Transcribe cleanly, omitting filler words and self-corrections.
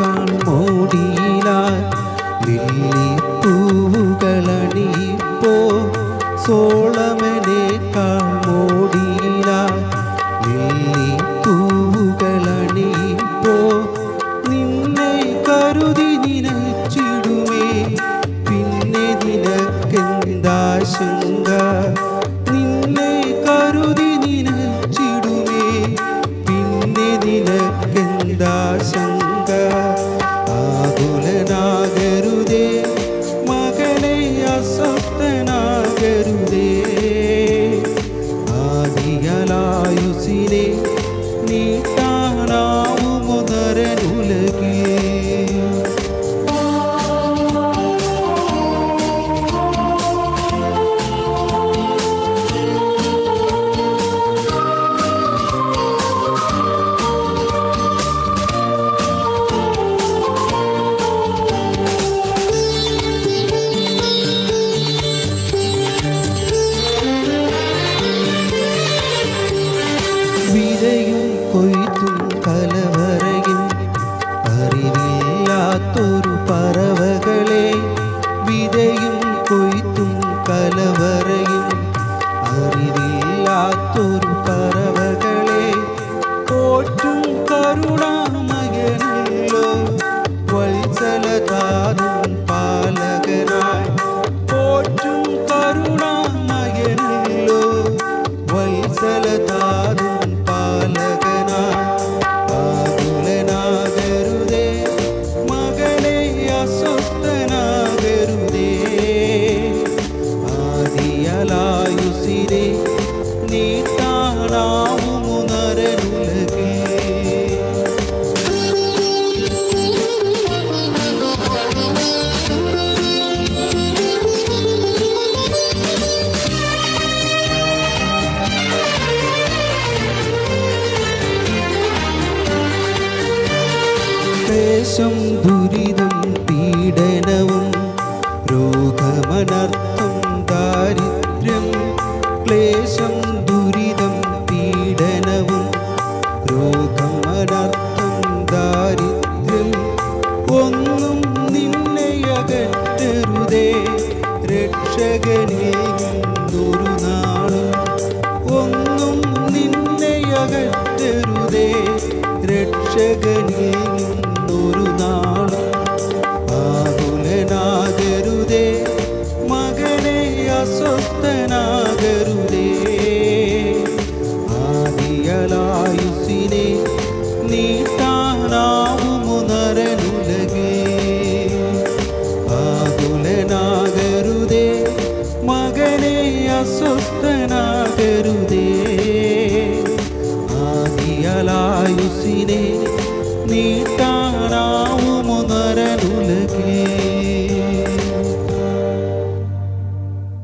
കാൺമോടിയിലായി ലില്ലിപ്പൂവുകളണിയിപ്പോ സോളമനേക്കാൾ മോടിയിലായി ലില്ലിപ്പൂവുകളണിയിപ്പോ നിന്നെ കരുതി നിനച്ചിടുമേ പിന്നെ നിനക്കെന്താശങ്ക നിന്നെ കരുതി നിനച്ചിടുമേ പിന്നെ നിനക്കെന്താശങ്ക ആകുലനാകരുതേ മകനെ അസ്വസ്ഥനാകരുതേ ആദിയലായുസിനെ നീട്ടാനാവുമോ നരനുലകിൽ വിതയും കൊയ്ത്തും കലവറയും അറിവില്ലാത്തൊരു പറവകളെ വിതയും കൊയ്ത്തും കലവറയും അറിവില്ലാത്തൊരു പറവകളെ പോറ്റും കരുണാമയനല്ലോ വത്സലതാരും പാലകനായി പോറ്റും കരുണാമയനല്ലോ വത്സലതാരും ആകുലനാകരുതേ മകനെ അസ്വസ്ഥനാകരുതേ ആദിയലായുസിനെ നീട്ടാനാവുമോ നരനുലകിൽ ക്ലേശം ദുരിതം പീഡനവും രോഗമനർത്ഥം ദാരിദ്ര്യം ക്ലേശം ദുരിതം പീഡനവും രോഗമനർത്ഥം ദാരിദ്ര്യം ഒന്നും നിന്നെ അകറ്റരുതേ രക്ഷകനിൽ നിന്നൊരു നാളും ഒന്നും നിന്നെ അകറ്റരുതേ രക്ഷകനിൽ